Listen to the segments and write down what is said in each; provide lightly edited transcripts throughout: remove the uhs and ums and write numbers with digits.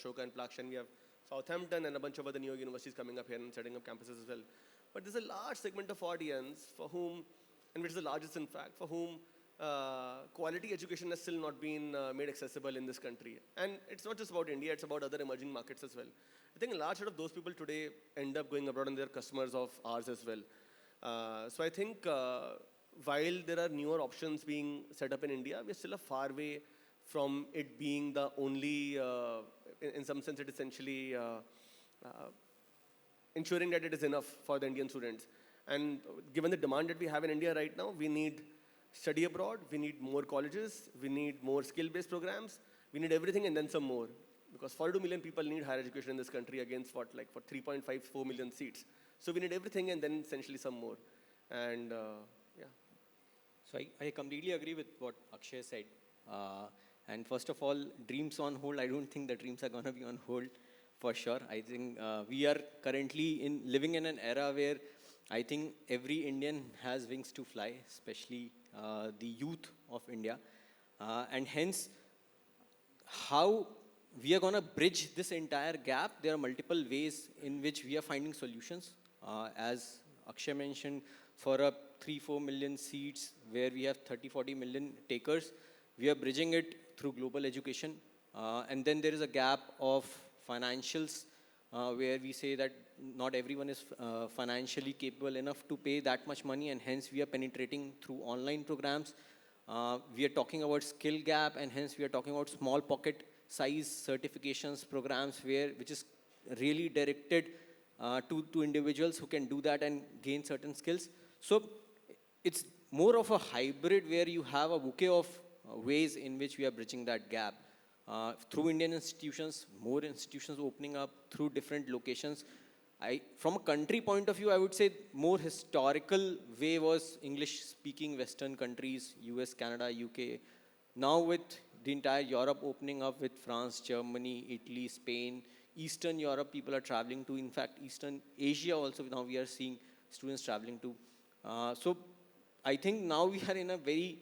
Ashoka and Plakshan. We have Southampton and a bunch of other New York universities coming up here and setting up campuses as well. But there's a large segment of audience for whom, and which is the largest in fact, for whom quality education has still not been made accessible in this country. And it's not just about India, it's about other emerging markets as well. I think a large set of those people today end up going abroad and they're customers of ours as well. So I think while there are newer options being set up in India, we're still a far way from it being the only, in some sense it essentially ensuring that it is enough for the Indian students. And given the demand that we have in India right now, we need study abroad, we need more colleges, we need more skill-based programs, we need everything and then some more. Because 42 million people need higher education in this country against what, like for 3.54 million seats. So we need everything and then essentially some more. And yeah. So I completely agree with what Akshay said. And first of all, dreams on hold, I don't think the dreams are going to be on hold for sure. I think we are currently living in an era where I think every Indian has wings to fly, especially the youth of India. And hence, how we are going to bridge this entire gap, there are multiple ways in which we are finding solutions. As Akshay mentioned, for a 3-4 million seats where we have 30-40 million takers, we are bridging it through global education. And then there is a gap of financials where we say that not everyone is financially capable enough to pay that much money, and hence we are penetrating through online programs. We are talking about skill gap, and hence we are talking about small pocket size certifications programs which is really directed to individuals who can do that and gain certain skills. So it's more of a hybrid where you have a bouquet of ways in which we are bridging that gap. Through Indian institutions, more institutions opening up through different locations. From a country point of view, I would say more historical way was English-speaking Western countries, US, Canada, UK. Now with the entire Europe opening up with France, Germany, Italy, Spain, Eastern Europe people are traveling to. In fact, Eastern Asia also now we are seeing students traveling to. So I think now we are in a very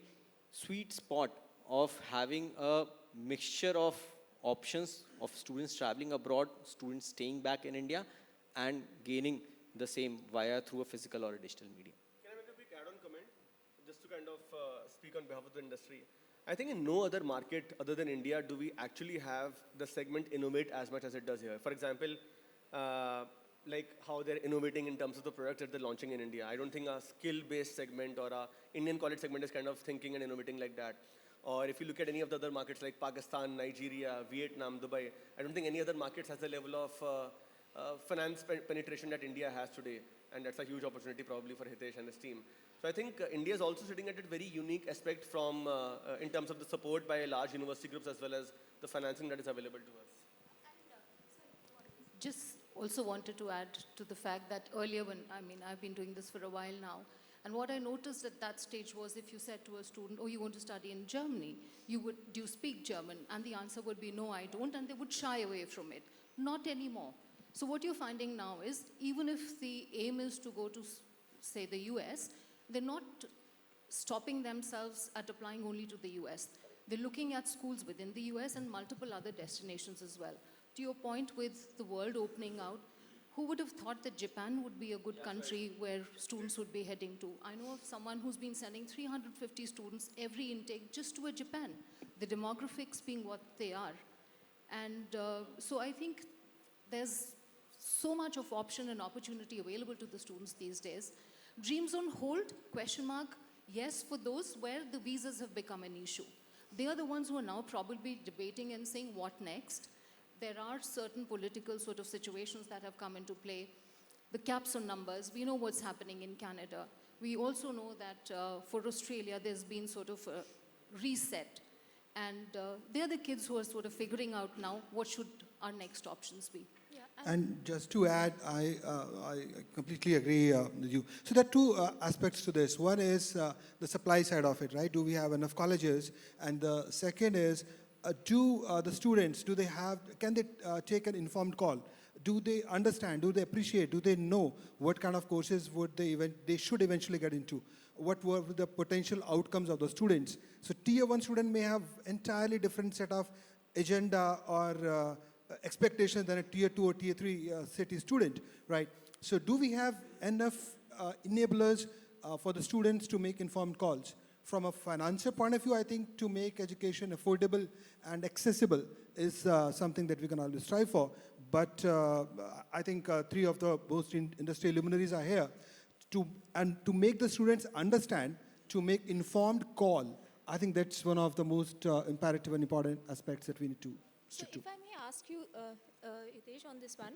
sweet spot of having a mixture of options of students traveling abroad, students staying back in India, and gaining the same through a physical or a digital medium. Can I make a quick add-on comment? Just to kind of speak on behalf of the industry. I think in no other market other than India do we actually have the segment innovate as much as it does here. For example, like how they're innovating in terms of the products that they're launching in India. I don't think a skill-based segment or a Indian college segment is kind of thinking and innovating like that. Or if you look at any of the other markets like Pakistan, Nigeria, Vietnam, Dubai, I don't think any other markets has the level of finance penetration that India has today. And that's a huge opportunity probably for Hitesh and his team. So I think India is also sitting at a very unique aspect from, in terms of the support by large university groups as well as the financing that is available to us. Just also wanted to add to the fact that earlier I've been doing this for a while now, and what I noticed at that stage was if you said to a student, oh, you want to study in Germany, do you speak German? And the answer would be, no, I don't, and they would shy away from it. Not anymore. So what you're finding now is, even if the aim is to go to, say, the US, they're not stopping themselves at applying only to the US. They're looking at schools within the US and multiple other destinations as well. To your point with the world opening out, who would have thought that Japan would be a good country where students would be heading to? I know of someone who's been sending 350 students every intake just to Japan, the demographics being what they are. And so I think there's so much of option and opportunity available to the students these days. Dreams on hold, question mark, yes, for those where the visas have become an issue. They are the ones who are now probably debating and saying what next. There are certain political sort of situations that have come into play. The caps on numbers, we know what's happening in Canada. We also know that for Australia, there's been sort of a reset. And they're the kids who are sort of figuring out now what should our next options be. And just to add, I completely agree with you. So there are two aspects to this. One is the supply side of it, right? Do we have enough colleges? And the second is, do the students, can they take an informed call? Do they understand? Do they appreciate? Do they know what kind of courses they should eventually get into? What were the potential outcomes of the students? So tier 1 student may have entirely different set of agenda or expectations than a tier 2 or tier 3 city student, right? So do we have enough enablers for the students to make informed calls? From a financial point of view, I think to make education affordable and accessible is something that we can always strive for. But I think three of the most industry luminaries are here to make the students understand, to make informed call. I think that's one of the most imperative and important aspects that we need to stick to. If I may ask you, Hitesh, on this one,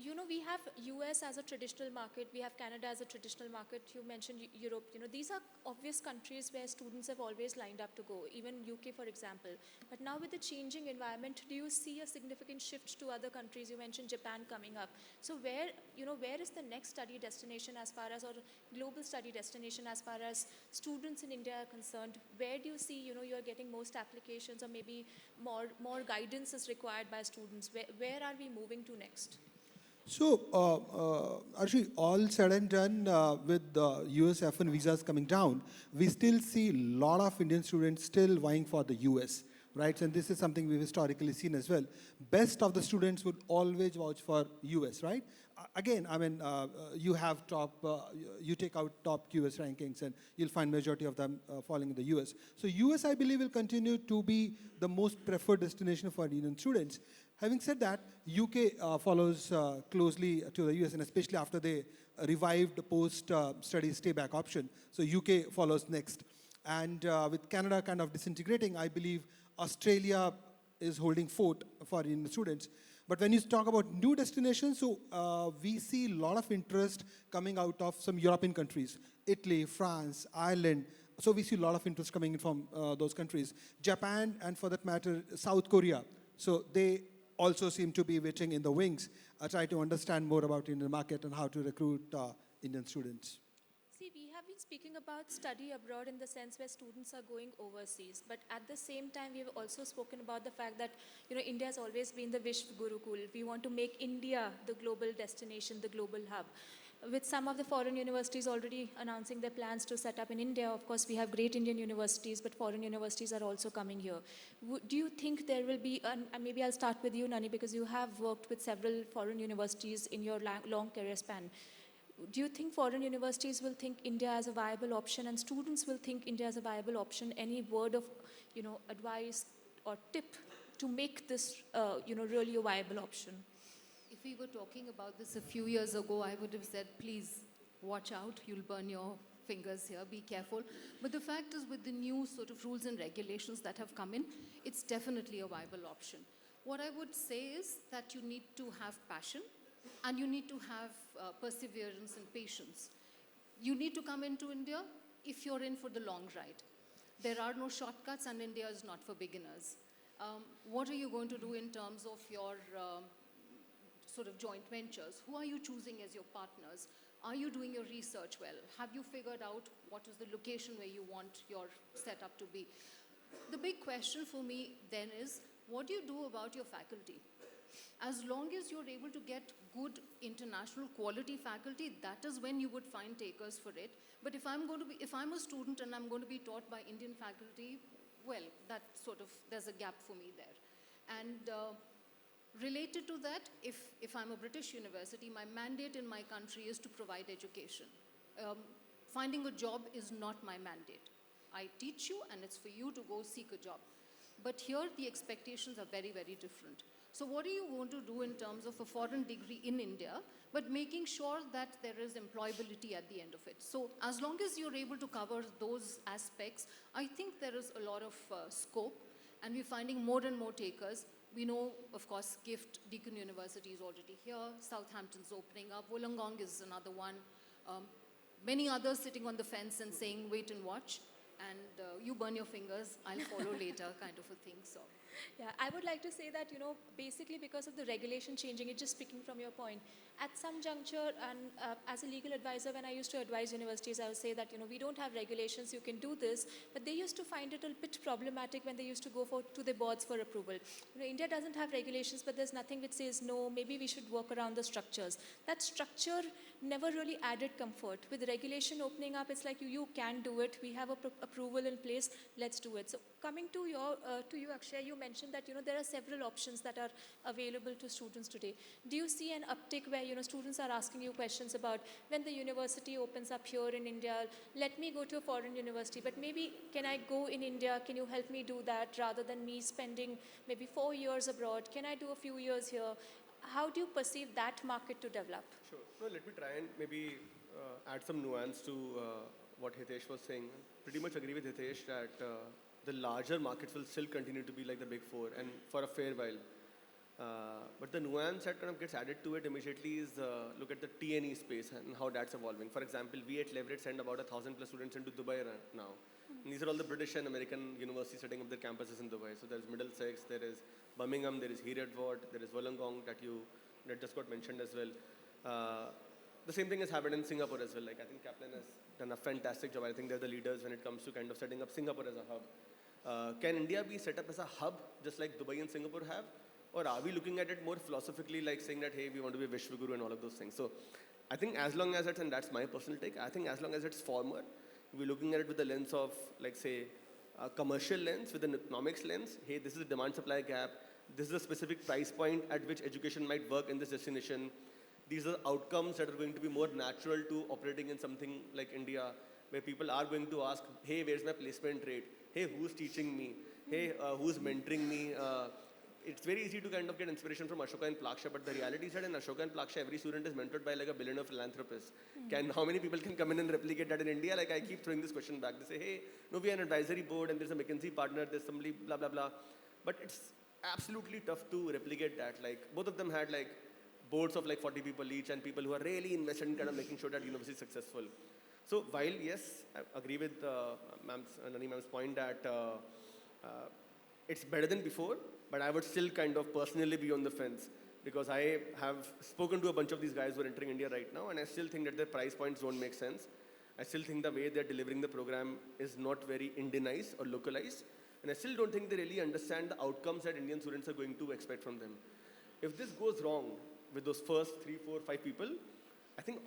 you know, we have US as a traditional market, we have Canada as a traditional market, you mentioned Europe, you know, these are obvious countries where students have always lined up to go, even UK, for example. But now with the changing environment, do you see a significant shift to other countries? You mentioned Japan coming up. So where, you know, where is the next study destination as far as, or global study destination as far as students in India are concerned? Where do you see, you know, you're getting most applications, or maybe more guidance is required by students? Where are we moving to next? So, actually, all said and done, with the US F1 visas coming down, we still see a lot of Indian students still vying for the US, right? And this is something we've historically seen as well. Best of the students would always vouch for US, right? Again, I mean, you have you take out top US rankings, and you'll find majority of them falling in the US. So US, I believe, will continue to be the most preferred destination for Indian students. Having said that, UK follows closely to the US, and especially after they revived the post-study stay-back option. So UK follows next. And with Canada kind of disintegrating, I believe Australia is holding fort for Indian students. But when you talk about new destinations, so we see a lot of interest coming out of some European countries, Italy, France, Ireland. So we see a lot of interest coming in from those countries. Japan, and for that matter, South Korea. So they also seem to be waiting in the wings, try to understand more about Indian market and how to recruit Indian students. See, we have been speaking about study abroad in the sense where students are going overseas. But at the same time, we've also spoken about the fact that, you know, India has always been the Vishwa Gurukul. We want to make India the global destination, the global hub. With some of the foreign universities already announcing their plans to set up in India, of course, we have great Indian universities, but foreign universities are also coming here. Do you think there will be, and maybe I'll start with you, Nani, because you have worked with several foreign universities in your long career span. Do you think foreign universities will think India as a viable option, and students will think India as a viable option? Any word of, you know, advice or tip to make this, you know, really a viable option? If we were talking about this a few years ago, I would have said, please watch out, you'll burn your fingers here, be careful. But the fact is, with the new sort of rules and regulations that have come in, it's definitely a viable option. What I would say is that you need to have passion, and you need to have perseverance and patience. You need to come into India if you're in for the long ride. There are no shortcuts, and India is not for beginners. What are you going to do in terms of your sort of joint ventures? Who are you choosing as your partners? Are you doing your research well? Have you figured out what is the location where you want your setup to be? The big question for me then is, what do you do about your faculty? As long as you're able to get good international quality faculty, that is when you would find takers for it. But if I'm a student and I'm going to be taught by Indian faculty, well, that sort of, there's a gap for me there. And related to that, if I'm a British university, my mandate in my country is to provide education. Finding a job is not my mandate. I teach you, and it's for you to go seek a job. But here, the expectations are very, very different. So what are you going to do in terms of a foreign degree in India, but making sure that there is employability at the end of it? So as long as you're able to cover those aspects, I think there is a lot of scope, and we're finding more and more takers. We know, of course, GIFT, Deakin University is already here. Southampton's opening up. Wollongong is another one. Many others sitting on the fence and saying, wait and watch. And you burn your fingers, I'll follow later, kind of a thing. So, yeah, I would like to say that, you know, basically because of the regulation changing, it's just speaking from your point. At some juncture, and as a legal advisor, when I used to advise universities, I would say that, you know, we don't have regulations, you can do this, but they used to find it a bit problematic when they used to go to the boards for approval. You know, India doesn't have regulations, but there's nothing which says, no, maybe we should work around the structures. That structure never really added comfort. With regulation opening up, it's like you can do it. We have a approval in place, let's do it. So coming to you, Akshay, you mentioned that there are several options that are available to students today. Do you see an uptick where students are asking you questions about when the university opens up here in India? Let me go to a foreign university, but maybe can I go in India? Can you help me do that rather than me spending maybe 4 years abroad? Can I do a few years here? How do you perceive that market to develop? Sure. No, let me try and maybe add some nuance to what Hitesh was saying. Pretty much agree with Hitesh that the larger markets will still continue to be like the big four and for a fair while. But the nuance that kind of gets added to it immediately is look at the T&E space and how that's evolving. For example, we at Leverage send about 1,000 plus students into Dubai now. And these are all the British and American universities setting up their campuses in Dubai. So there's Middlesex, there is Birmingham, there is Heriot-Watt, there is Wollongong that just got mentioned as well. The same thing has happened in Singapore as well. Like I think Kaplan has done a fantastic job. I think they're the leaders when it comes to kind of setting up Singapore as a hub. Can India be set up as a hub just like Dubai and Singapore have? Or are we looking at it more philosophically like saying that, hey, we want to be a Vishwaguru and all of those things? So I think as long as it's, and that's my personal take, I think as long as it's former, we're looking at it with the lens of like say a commercial lens, with an economics lens. Hey, this is a demand supply gap. This is a specific price point at which education might work in this destination. These are outcomes that are going to be more natural to operating in something like India, where people are going to ask, hey, where's my placement rate? Hey, who's teaching me? Hey, who's mentoring me? It's very easy to kind of get inspiration from Ashoka and Plaksha, but the reality is that in Ashoka and Plaksha, every student is mentored by like a billionaire philanthropist. How many people can come in and replicate that in India? Like I keep throwing this question back. They say, hey, no, we are an advisory board and there's a McKinsey partner, there's somebody, blah, blah, blah. But it's absolutely tough to replicate that. Like both of them had like boards of like 40 people each and people who are really invested in kind of making sure that university is successful. So while yes, I agree with Nani ma'am's point that it's better than before, but I would still kind of personally be on the fence because I have spoken to a bunch of these guys who are entering India right now and I still think that their price points don't make sense. I still think the way they're delivering the program is not very Indianized or localized. And I still don't think they really understand the outcomes that Indian students are going to expect from them. If this goes wrong with those first 3, 4, 5 people, I think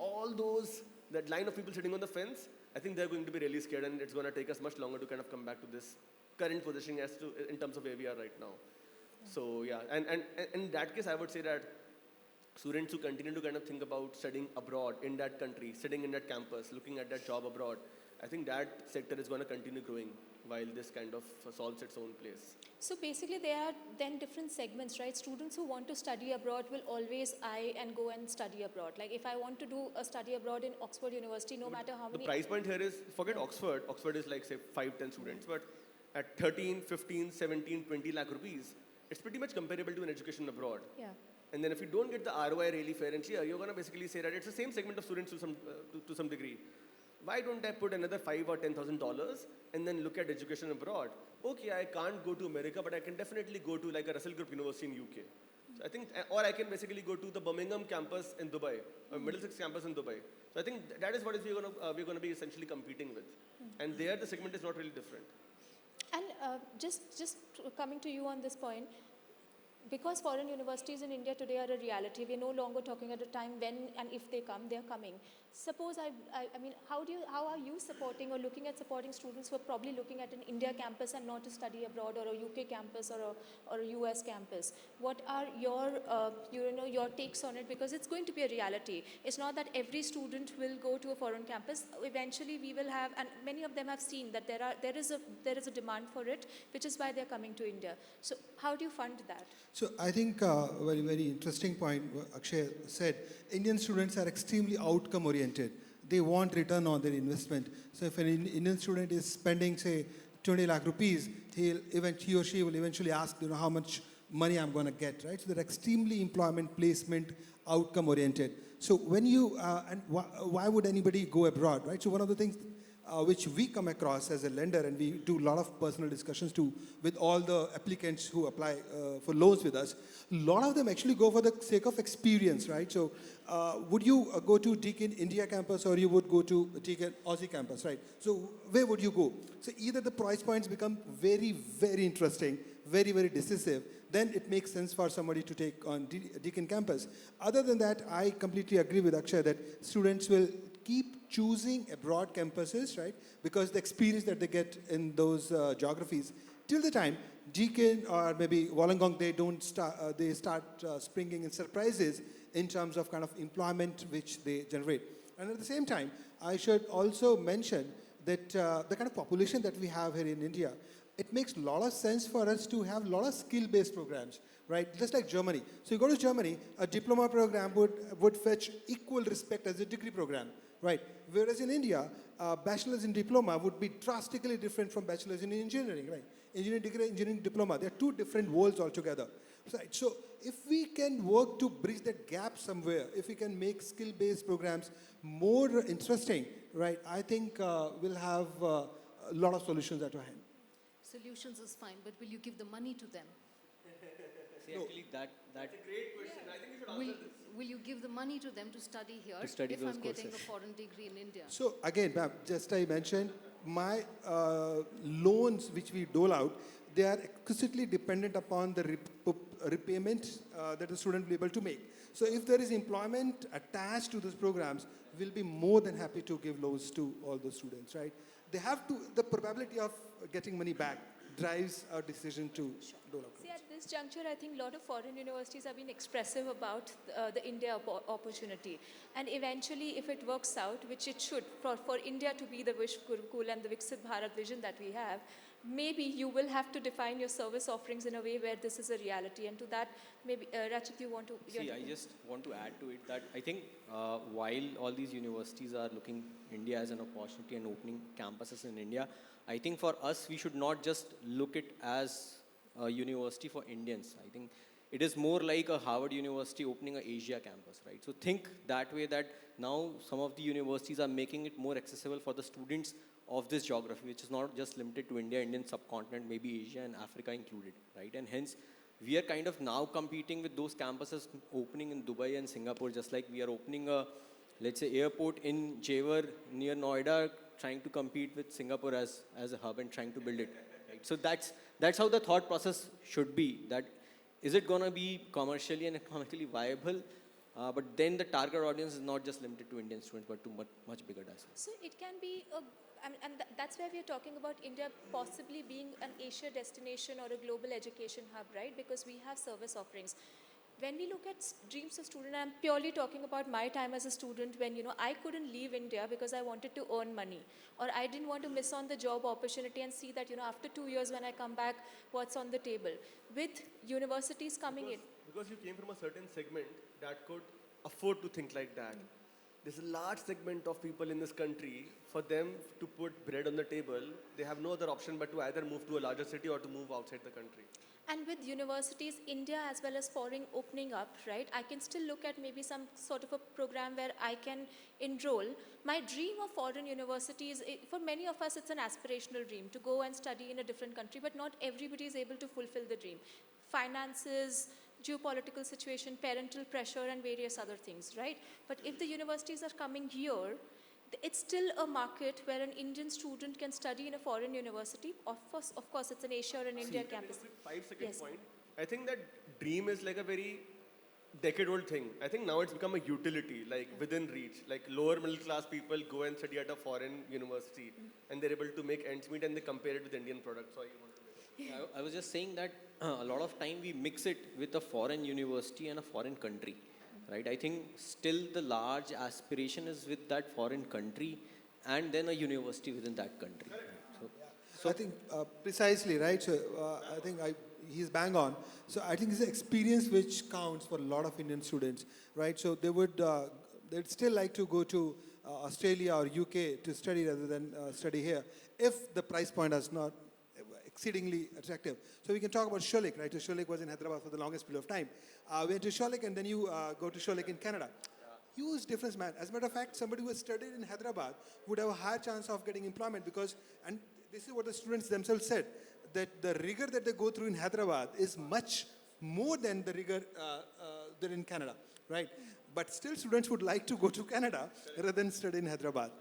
that line of people sitting on the fence, I think they're going to be really scared and it's going to take us much longer to kind of come back to this current positioning in terms of where we are right now. So yeah, and in that case, I would say that students who continue to kind of think about studying abroad in that country, sitting in that campus, looking at that job abroad, I think that sector is going to continue growing while this kind of solves its own place. So basically there are then different segments, right? Students who want to study abroad will always eye and go and study abroad. Like if I want to do a study abroad in Oxford University, no matter how many... The price point here is, forget Oxford. Oxford is like say 5, 10 students, but at 13, 15, 17, 20 lakh rupees, it's pretty much comparable to an education abroad. Yeah. And then if you don't get the ROI really fair and clear, you're going to basically say that it's the same segment of students to some degree. Why don't I put another $5,000 or $10,000 and then look at education abroad? Okay, I can't go to America, but I can definitely go to like a Russell Group University in UK. So I think, or I can basically go to the Birmingham campus in Dubai, or Middlesex campus in Dubai. So I think that is what we're going to be essentially competing with. And there the segment is not really different. And just coming to you on this point, because foreign universities in India today are a reality, we're no longer talking at a time when and if they come, they're coming. Suppose I mean, how are you supporting or looking at supporting students who are probably looking at an India campus and not to study abroad, or a UK campus or a US campus? What are your takes on it? Because it's going to be a reality. It's not that every student will go to a foreign campus. Eventually we will have, and many of them have seen that there is a demand for it, which is why they're coming to India. So how do you fund that? So I think very, very interesting point what Akshay said. Indian students are extremely outcome oriented. They want return on their investment. So if an Indian student is spending, say, 20 lakh rupees, he or she will eventually ask, how much money I'm going to get, right? So they're extremely employment, placement, outcome oriented. So when you, and why would anybody go abroad, right? So one of the things which we come across as a lender, and we do a lot of personal discussions too with all the applicants who apply for loans with us. A lot of them actually go for the sake of experience, right? So would you go to Deakin India campus, or you would go to Deakin Aussie campus, right? So where would you go? So either the price points become very, very interesting, very, very decisive, then it makes sense for somebody to take on Deakin campus. Other than that, I completely agree with Akshay that students will keep choosing abroad campuses, right? Because the experience that they get in those geographies, till the time Deakin or maybe Wollongong, they start springing in surprises in terms of kind of employment which they generate. And at the same time, I should also mention that the kind of population that we have here in India, it makes a lot of sense for us to have a lot of skill-based programs, right? Just like Germany. So you go to Germany, a diploma program would fetch equal respect as a degree program, right? Whereas in India, bachelor's in diploma would be drastically different from bachelor's in engineering, right? Engineering degree, engineering diploma, they're two different worlds altogether. Right? So if we can work to bridge that gap somewhere, if we can make skill-based programs more interesting, right, I think we'll have a lot of solutions at our hand. Solutions is fine, but will you give the money to them? See, actually, that That's a great question. I think you should answer this. Will you give the money to them to study here To study if those I'm getting a courses. foreign degree in India? So again, ma'am, just I mentioned, my loans which we dole out, they are explicitly dependent upon the repayment that the student will be able to make. So if there is employment attached to those programs, we'll be more than happy to give loans to all the students, right? They have to, the probability of getting money back drives our decision to dole out See, loans. at this juncture, I think a lot of foreign universities have been expressive about the India opportunity. And eventually, if it works out, which it should, for India to be the Vishv Gurukul and the Viksit Bharat vision that we have, maybe you will have to define your service offerings in a way where this is a reality. And to that, maybe, Rachit, you want to... See, I just want to add to it that I think while all these universities are looking India as an opportunity and opening campuses in India, I think for us, we should not just look it as a university for Indians. I think it is more like a Harvard University opening an Asia campus, right? So think that way, that now some of the universities are making it more accessible for the students of this geography, which is not just limited to India, Indian subcontinent, maybe Asia and Africa included, right? And hence, we are kind of now competing with those campuses opening in Dubai and Singapore, just like we are opening a, let's say, airport in Jewar near Noida, trying to compete with Singapore as a hub and trying to build it, right? So that's how the thought process should be, that is it going to be commercially and economically viable? But then the target audience is not just limited to Indian students, but to much bigger as well. So it can be, that's where we are talking about India possibly being an Asia destination or a global education hub, right? Because we have service offerings. When we look at dreams of student, I'm purely talking about my time as a student when, I couldn't leave India because I wanted to earn money. Or I didn't want to miss on the job opportunity and see that, after 2 years when I come back, what's on the table. With universities coming in. Because you came from a certain segment that could afford to think like that. There's a large segment of people in this country, for them to put bread on the table, they have no other option but to either move to a larger city or to move outside the country. And with universities, India as well as foreign opening up, right, I can still look at maybe some sort of a program where I can enroll. My dream of foreign universities, for many of us, it's an aspirational dream to go and study in a different country, but not everybody is able to fulfill the dream. Finances, geopolitical situation, parental pressure, and various other things, right? But if the universities are coming here, it's still a market where an Indian student can study in a foreign university. Of course, it's an Asia or an India campus. 5-second Yes. point. I think that dream is like a very decade-old thing. I think now it's become a utility, like within reach. Like lower middle-class people go and study at a foreign university, and they're able to make ends meet, and they compare it with Indian products. So I wanted to make it. I was just saying that a lot of time we mix it with a foreign university and a foreign country, right? I think still the large aspiration is with that foreign country and then a university within that country. Right? So I think precisely, right? So I think he's bang on. So I think it's the experience which counts for a lot of Indian students, right? So they'd still like to go to Australia or UK to study rather than study here, if the price point is not exceedingly attractive. So we can talk about Sholik, right? So Sholik was in Hyderabad for the longest period of time. We went to Sholik, and then you go to Sholik in Canada. Huge difference, man. As a matter of fact, somebody who has studied in Hyderabad would have a higher chance of getting employment because, and this is what the students themselves said, that the rigor that they go through in Hyderabad is much more than the rigor than in Canada, right? But still students would like to go to Canada rather than study in Hyderabad.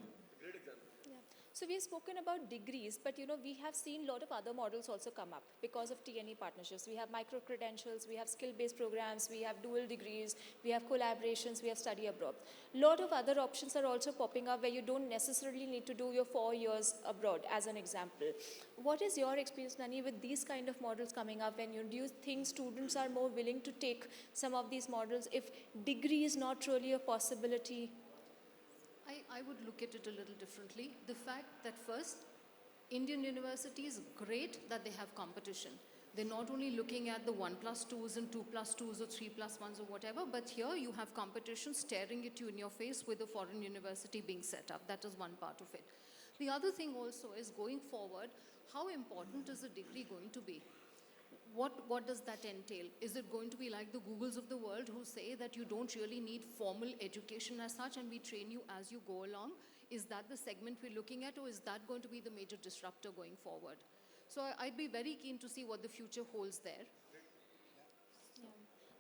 So we have spoken about degrees, but we have seen a lot of other models also come up because of TNE partnerships. We have micro-credentials, we have skill-based programs, we have dual degrees, we have collaborations, we have study abroad. A lot of other options are also popping up where you don't necessarily need to do your 4 years abroad, as an example. What is your experience, Nani, with these kind of models coming up? And do you think students are more willing to take some of these models if degree is not really a possibility? I would look at it a little differently. The fact that first, Indian universities, great that they have competition. They're not only looking at the 1+2s and 2+2s or 3+1s or whatever, but here you have competition staring at you in your face with a foreign university being set up. That is one part of it. The other thing also is going forward, how important is a degree going to be? What does that entail? Is it going to be like the Googles of the world who say that you don't really need formal education as such and we train you as you go along? Is that the segment we're looking at, or is that going to be the major disruptor going forward? So I'd be very keen to see what the future holds there.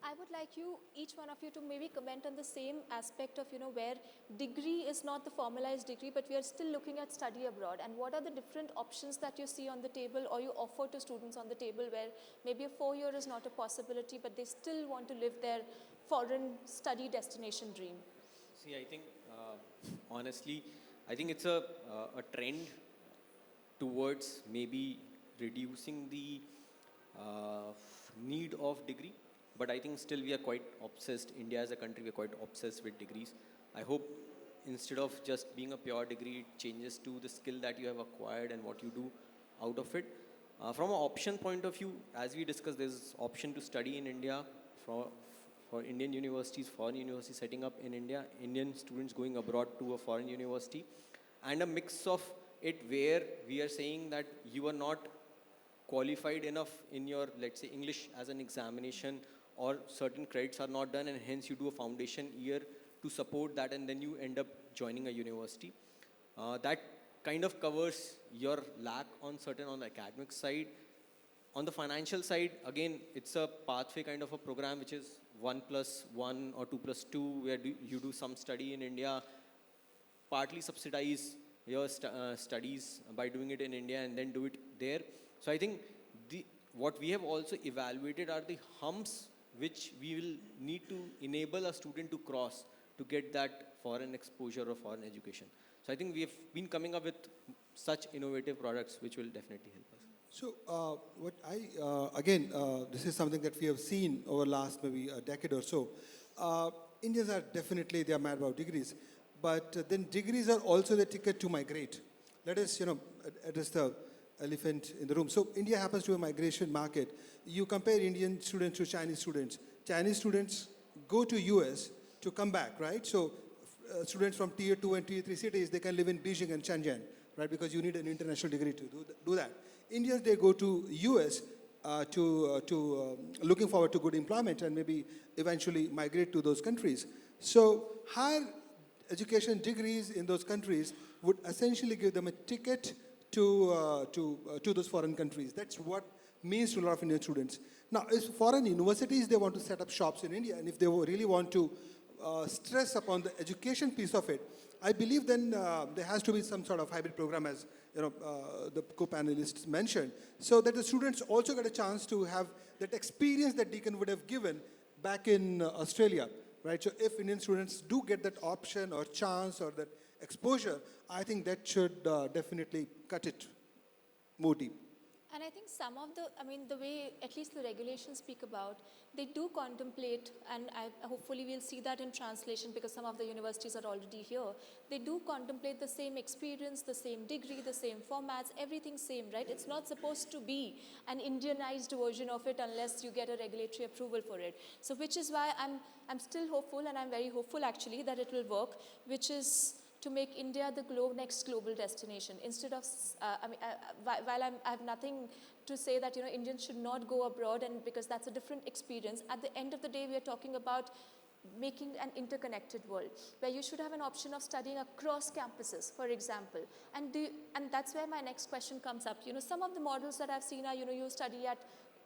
I would like each one of you to maybe comment on the same aspect of, where degree is not the formalized degree, but we are still looking at study abroad. And what are the different options that you see on the table or you offer to students on the table where maybe a 4-year is not a possibility, but they still want to live their foreign study destination dream? See, I think, honestly, I think it's a trend towards maybe reducing the need of degree. But I think still we are quite obsessed. India as a country, we are quite obsessed with degrees. I hope instead of just being a pure degree, it changes to the skill that you have acquired and what you do out of it. From an option point of view, as we discussed, there's option to study in India for Indian universities, foreign universities setting up in India, Indian students going abroad to a foreign university, and a mix of it where we are saying that you are not qualified enough in your, let's say, English as an examination, or certain credits are not done, and hence you do a foundation year to support that, and then you end up joining a university. That kind of covers your lack on the academic side. On the financial side, again, it's a pathway kind of a program which is 1+1 or 2+2, where you do some study in India, partly subsidize your studies by doing it in India and then do it there. So I think what we have also evaluated are the humps which we will need to enable a student to cross to get that foreign exposure or foreign education. So I think we have been coming up with such innovative products which will definitely help us. So this is something that we have seen over the last maybe a decade or so. Indians are definitely, they are mad about degrees. But then degrees are also the ticket to migrate. Let us, address the elephant in the room. So India happens to be a migration market. You compare Indian students to Chinese students. Chinese students go to US to come back, right? So students from tier 2 and tier 3 cities, they can live in Beijing and Shenzhen, right? Because you need an international degree to do that. Indians, they go to US looking forward to good employment and maybe eventually migrate to those countries. So higher education degrees in those countries would essentially give them a ticket to those foreign countries. That's what means to a lot of Indian students. Now, if foreign universities, they want to set up shops in India, and if they really want to stress upon the education piece of it, I believe then there has to be some sort of hybrid program, as the co-panelists mentioned, so that the students also get a chance to have that experience that Deakin would have given back in Australia, right? So if Indian students do get that option or chance or that exposure, I think that should definitely cut it more deep. And I think some of the way at least the regulations speak about, they do contemplate, and hopefully we'll see that in translation because some of the universities are already here, they do contemplate the same experience, the same degree, the same formats, everything same, right? It's not supposed to be an Indianized version of it unless you get a regulatory approval for it. So which is why I'm still hopeful, and I'm very hopeful actually that it will work, which is to make India the next global destination. Instead of, while I have nothing to say that Indians should not go abroad, and because that's a different experience, at the end of the day we are talking about making an interconnected world where you should have an option of studying across campuses, for example. And that's where my next question comes up. Some of the models that I've seen are, you study at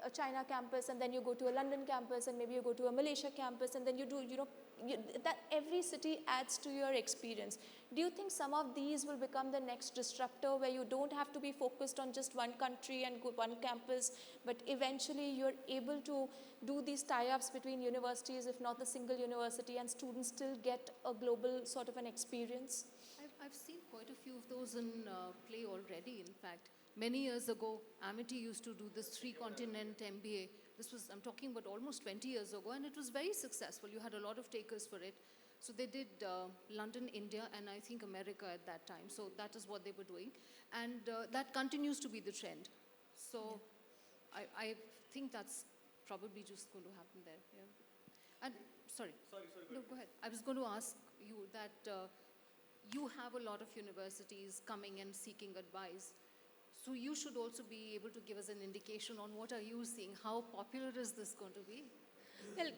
a China campus, and then you go to a London campus, and maybe you go to a Malaysia campus, and then you do, that every city adds to your experience. Do you think some of these will become the next disruptor, where you don't have to be focused on just one country and one campus, but eventually you're able to do these tie-ups between universities, if not the single university, and students still get a global sort of an experience? I've seen quite a few of those in play already, in fact. Many years ago, Amity used to do this 3-continent MBA. This was, I'm talking about almost 20 years ago, and it was very successful. You had a lot of takers for it. So they did London, India, and I think America at that time. So that is what they were doing. And that continues to be the trend. So I think that's probably just going to happen there. Yeah. And sorry. No, go ahead. I was going to ask you that you have a lot of universities coming and seeking advice. So you should also be able to give us an indication on what are you seeing? How popular is this going to be? Well,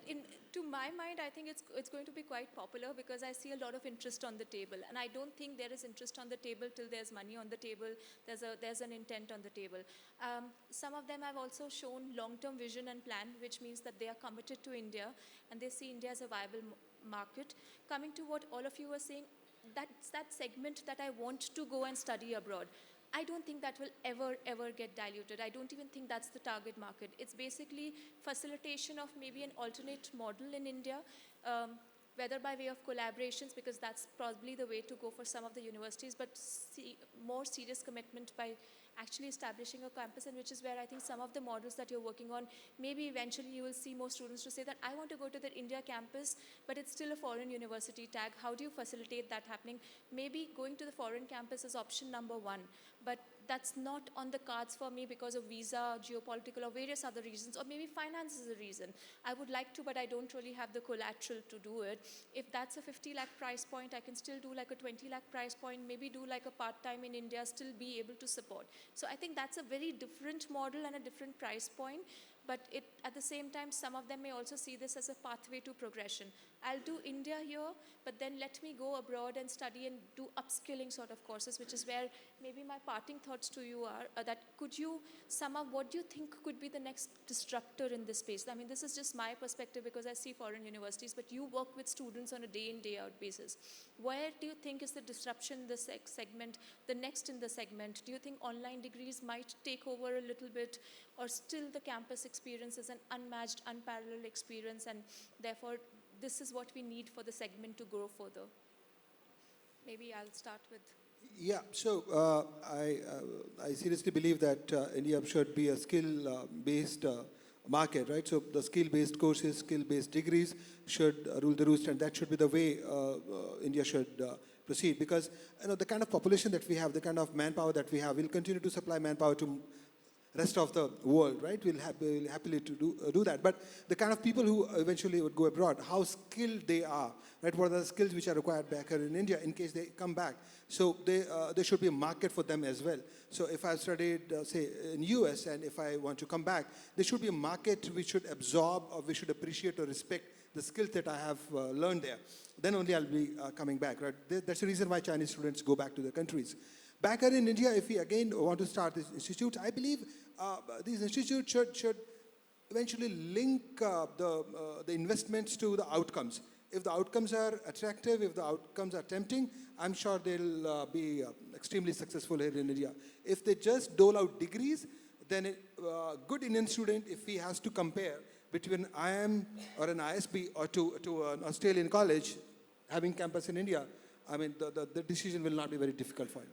to my mind, I think it's going to be quite popular, because I see a lot of interest on the table, and I don't think there is interest on the table till there's money on the table. There's an intent on the table. Some of them have also shown long-term vision and plan, which means that they are committed to India and they see India as a viable market. Coming to what all of you were saying, that's that segment that I want to go and study abroad. I don't think that will ever get diluted. I don't even think that's the target market. It's basically facilitation of maybe an alternate model in India, whether by way of collaborations, because that's probably the way to go for some of the universities, but more serious commitment by actually establishing a campus, and which is where I think some of the models that you're working on, maybe eventually you will see more students to say that I want to go to the India campus, but it's still a foreign university tag. How do you facilitate that happening? Maybe going to the foreign campus is option number one, but that's not on the cards for me because of visa, geopolitical, or various other reasons, or maybe finance is a reason. I would like to, but I don't really have the collateral to do it. If that's a 50 lakh price point, I can still do like a 20 lakh price point, maybe do like a part-time in India, still be able to support. So I think that's a very different model and a different price point, but at the same time, some of them may also see this as a pathway to progression. I'll do India here, but then let me go abroad and study and do upskilling sort of courses, which is where maybe my parting thoughts to you are that could you sum up what do you think could be the next disruptor in this space? I mean, this is just my perspective because I see foreign universities, but you work with students on a day in, day out basis. Where do you think is the disruption in the segment, the next in the segment? Do you think online degrees might take over a little bit, or still the campus experience is an unmatched, unparalleled experience, and therefore this is what we need for the segment to grow further? Maybe I'll start with. Yeah, so I seriously believe that India should be a skill-based market, right? So the skill-based courses, skill-based degrees should rule the roost, and that should be the way India should proceed. Because the kind of population that we have, the kind of manpower that we have, we'll continue to supply manpower to rest of the world, right? We'll happily to do that. But the kind of people who eventually would go abroad, how skilled they are, right? What are the skills which are required back here in India in case they come back? So there should be a market for them as well. So if I've studied, say, in US, and if I want to come back, there should be a market which should absorb, or we should appreciate or respect the skills that I have learned there. Then only I'll be coming back, right? That's the reason why Chinese students go back to their countries. Back here in India, if we again want to start these institutes, I believe these institutes should eventually link the investments to the outcomes. If the outcomes are attractive, if the outcomes are tempting, I'm sure they'll be extremely successful here in India. If they just dole out degrees, then a good Indian student, if he has to compare between IIM or an ISB or to an Australian college having campus in India, I mean, the decision will not be very difficult for him.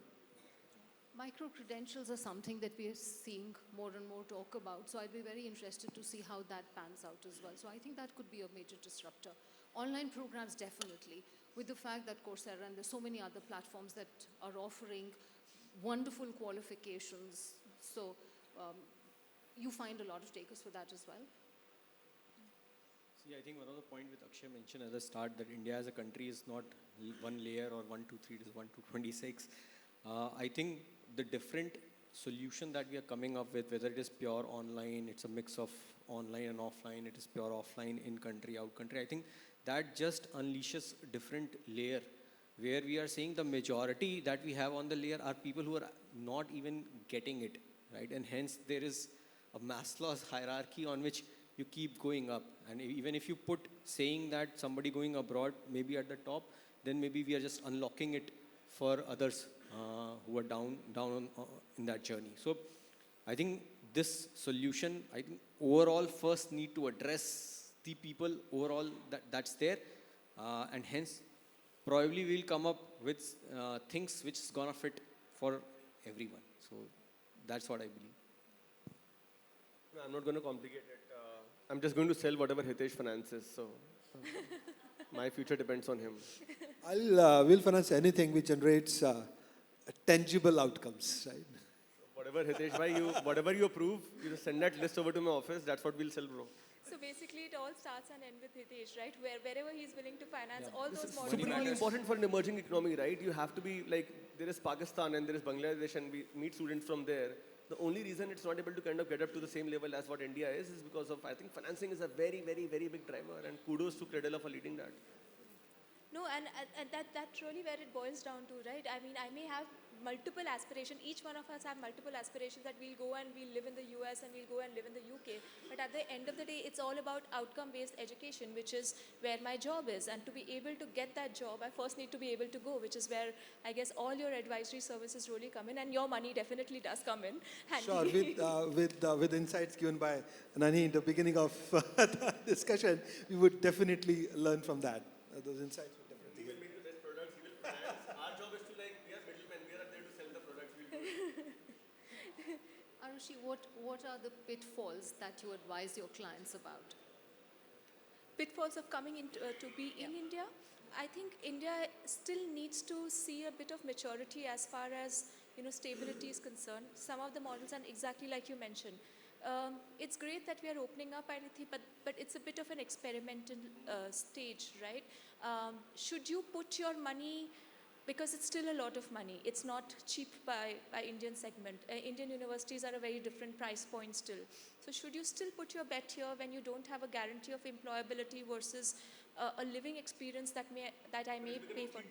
Micro-credentials are something that we are seeing more and more talk about. So I'd be very interested to see how that pans out as well. So I think that could be a major disruptor. Online programs, definitely. With the fact that Coursera and there's so many other platforms that are offering wonderful qualifications. So you find a lot of takers for that as well. See, I think one of the points with Akshay mentioned at the start that India as a country is not one layer or 1 to 3, it is 1 to 26. I think the different solution that we are coming up with, whether it is pure online, it's a mix of online and offline, it is pure offline, in country, out country, I think that just unleashes a different layer where we are saying the majority that we have on the layer are people who are not even getting it, right? And hence there is a Maslow's hierarchy on which you keep going up. And even if you put saying that somebody going abroad may be at the top, then maybe we are just unlocking it for others who are down in that journey. So I think this solution, I think overall first need to address the people overall that's there, and hence probably we'll come up with things which is gonna fit for everyone. So that's what I believe. No, I'm not going to complicate it. I'm just going to sell whatever Hitesh finances. So my future depends on him. We'll finance anything which generates tangible outcomes, right? Whatever Hitesh bhai, whatever you approve, you just send that list over to my office. That's what we'll sell, bro. So basically, it all starts and ends with Hitesh, right? Wherever he's willing to finance all This those is models. supremely important for an emerging economy, right? You have to be like, there is Pakistan and there is Bangladesh, and we meet students from there. The only reason it's not able to kind of get up to the same level as what India is because of, I think, financing is a very, very, very big driver, and kudos to Cradle for leading that. No, and that's really where it boils down to, right? I mean, I may have multiple aspirations. Each one of us have multiple aspirations that we'll go and we'll live in the US and we'll go and live in the UK. But at the end of the day, it's all about outcome-based education, which is where my job is. And to be able to get that job, I first need to be able to go, which is where I guess all your advisory services really come in, and your money definitely does come in handy. Sure, with insights given by Nani in the beginning of the discussion, we would definitely learn from that. Those insights would definitely. He will make the best products, he will finance. Our job is to like, we are middlemen, we are there to sell the products, we'll do it. Arushi, what are the pitfalls that you advise your clients about? Pitfalls of coming in to be in India. I think India still needs to see a bit of maturity as far as stability is concerned. Some of the models, and exactly like you mentioned, it's great that we are opening up, I think, but it's a bit of an experimental stage, right? Should you put your money, because it's still a lot of money. It's not cheap by Indian segment. Indian universities are a very different price point still. So should you still put your bet here when you don't have a guarantee of employability versus a living experience that I may pay for?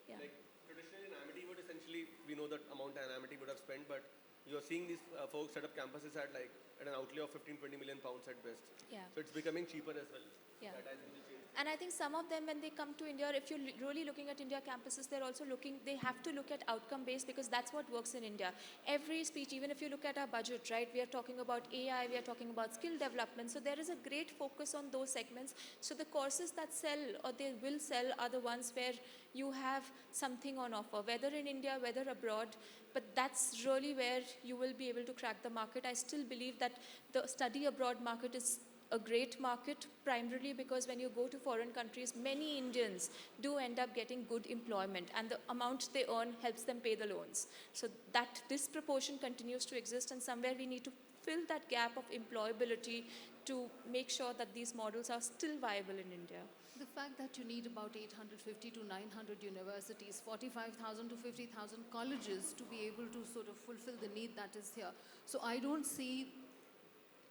Yeah. Like traditionally in Amity would essentially, we know that amount that Amity would have spent, but you're seeing these folks set up campuses at an outlay of 15-20 million pounds at best. Yeah. So it's becoming cheaper as well. Yeah. That I think will change. And I think some of them, when they come to India, if you're really looking at India campuses, they're also they have to look at outcome-based, because that's what works in India. Every speech, even if you look at our budget, right, we are talking about AI, we are talking about skill development. So there is a great focus on those segments. So the courses that sell or they will sell are the ones where you have something on offer, whether in India, whether abroad. But that's really where you will be able to crack the market. I still believe that the study abroad market is a great market, primarily because when you go to foreign countries, many Indians do end up getting good employment, and the amount they earn helps them pay the loans. So that disproportion continues to exist, and somewhere we need to fill that gap of employability to make sure that these models are still viable in India. The fact that you need about 850 to 900 universities, 45,000 to 50,000 colleges to be able to sort of fulfill the need that is here. So I don't see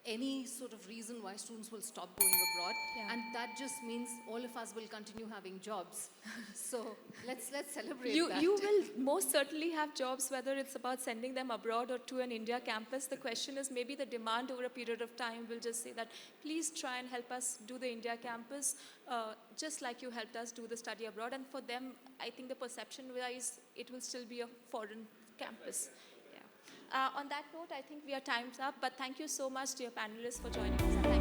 any sort of reason why students will stop going abroad, and that just means all of us will continue having jobs. So let's celebrate that. You will most certainly have jobs, whether it's about sending them abroad or to an India campus. The question is maybe the demand over a period of time will just say that please try and help us do the India campus, just like you helped us do the study abroad. And for them, I think the perception-wise, it will still be a foreign campus. On that note, I think we are time's up, but thank you so much, dear panelists, for joining us.